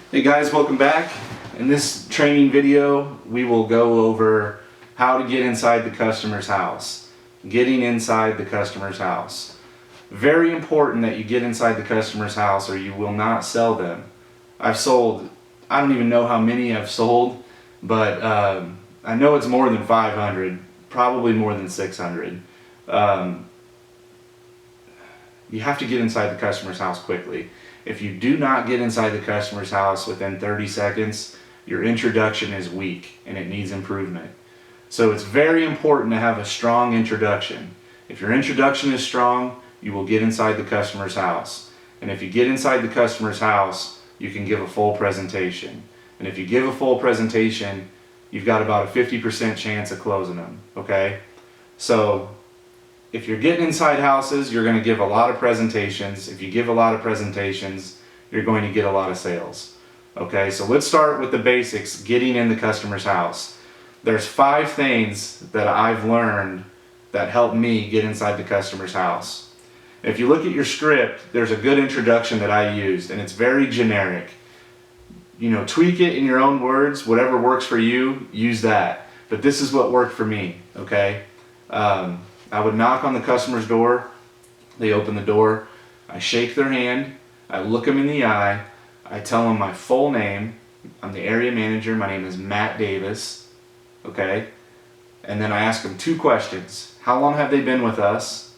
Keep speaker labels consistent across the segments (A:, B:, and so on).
A: Hey guys, welcome back. In this training video, we will go over how to get inside the customer's house. Getting inside the customer's house. Very important that you get inside the customer's house or you will not sell them. I've sold, I don't even know how many I've sold, but I know it's more than 500, probably more than 600. You have to get inside the customer's house quickly. If you do not get inside the customer's house within 30 seconds, your introduction is weak and it needs improvement. So it's very important to have a strong introduction. If your introduction is strong, you will get inside the customer's house. And if you get inside the customer's house, you can give a full presentation. And if you give a full presentation, you've got about a 50% chance of closing them, okay? So if you're getting inside houses, you're going to give a lot of presentations. If you give a lot of presentations, you're going to get a lot of sales. Okay, so let's start with the basics, getting in the customer's house. There's 5 things that I've learned that help me get inside the customer's house. If you look at your script, there's a good introduction that I used, and it's very generic. You know, tweak it in your own words, whatever works for you, use that. But this is what worked for me, okay? I would knock on the customer's door, they open the door, I shake their hand, I look them in the eye, I tell them my full name, I'm the area manager, my name is Matt Davis, okay? And then I ask them 2 questions. How long have they been with us?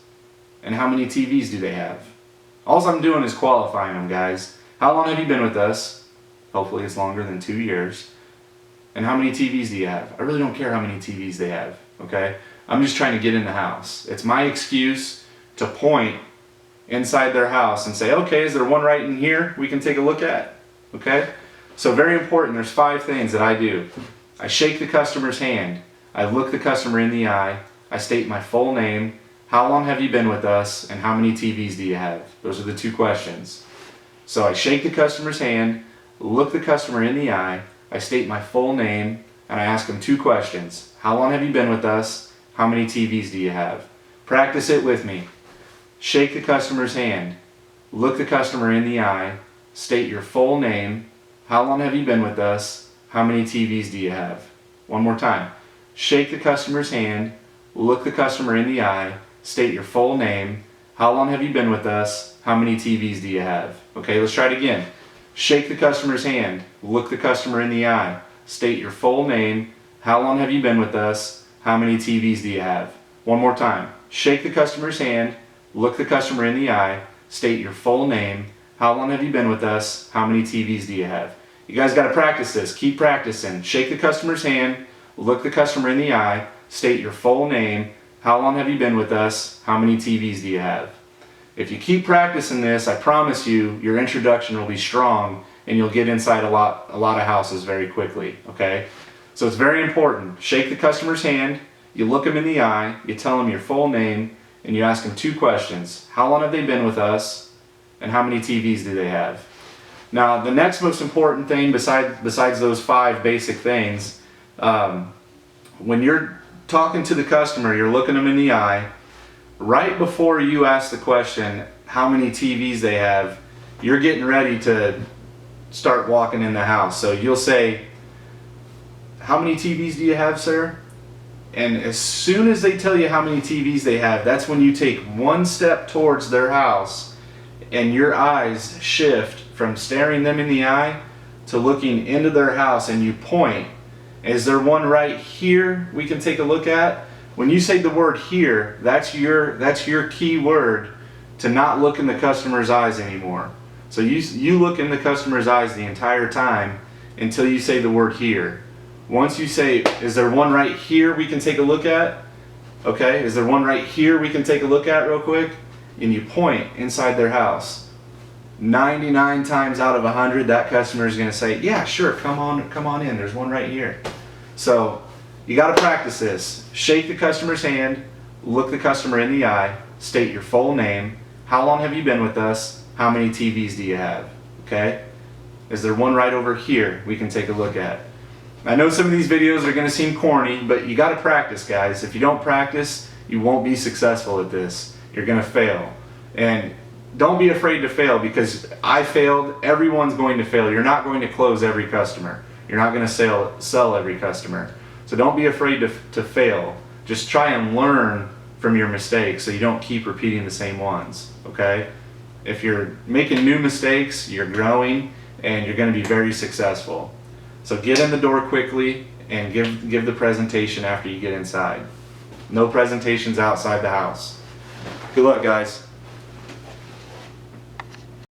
A: And how many TVs do they have? All I'm doing is qualifying them, guys. How long have you been with us? Hopefully it's longer than 2 years. And how many TVs do you have? I really don't care how many TVs they have, okay? I'm just trying to get in the house. It's my excuse to point inside their house and say, okay, is there one right in here we can take a look at? Okay? So very important, there's 5 things that I do. I shake the customer's hand. I look the customer in the eye. I state my full name. How long have you been with us? And how many TVs do you have? Those are the 2 questions. So I shake the customer's hand, look the customer in the eye. I state my full name, and I ask them 2 questions. How long have you been with us? How many TVs do you have? Practice it with me. Shake the customer's hand. Look the customer in the eye. State your full name. How long have you been with us? How many TVs do you have? One more time. Shake the customer's hand. Look the customer in the eye. State your full name. How long have you been with us? How many TVs do you have? Okay, let's try it again. Shake the customer's hand. Look the customer in the eye. State your full name. How long have you been with us? How many TVs do you have? One more time. Shake the customer's hand, look the customer in the eye, state your full name. How long have you been with us? How many TVs do you have? You guys got to practice this. Keep practicing. Shake the customer's hand, look the customer in the eye, state your full name. How long have you been with us? How many TVs do you have? If you keep practicing this, I promise you, your introduction will be strong and you'll get inside a lot of houses very quickly, okay? So it's very important. Shake the customer's hand, you look them in the eye, you tell them your full name, and you ask them 2 questions. How long have they been with us? And how many TVs do they have? Now, the next most important thing besides those 5 basic things, when you're talking to the customer, you're looking them in the eye, right before you ask the question, how many TVs they have, you're getting ready to start walking in the house. So you'll say, how many TVs do you have, sir? And as soon as they tell you how many TVs they have, that's when you take 1 step towards their house and your eyes shift from staring them in the eye to looking into their house, and you point. Is there one right here we can take a look at? When you say the word here, that's your key word to not look in the customer's eyes anymore. So you look in the customer's eyes the entire time until you say the word here. Once you say, is there one right here we can take a look at? Okay, is there one right here we can take a look at real quick? And you point inside their house. 99 times out of 100, that customer is going to say, yeah, sure, come on in, there's one right here. So you got to practice this. Shake the customer's hand, look the customer in the eye, state your full name. How long have you been with us? How many TVs do you have? Okay, is there one right over here we can take a look at? I know some of these videos are going to seem corny, but you got to practice, guys. If you don't practice, you won't be successful at this. You're going to fail. And don't be afraid to fail, because I failed. Everyone's going to fail. You're not going to close every customer. You're not going to sell every customer. So don't be afraid to fail. Just try and learn from your mistakes so you don't keep repeating the same ones, okay? If you're making new mistakes, you're growing and you're going to be very successful. So get in the door quickly and give the presentation after you get inside. No presentations outside the house. Good luck, guys.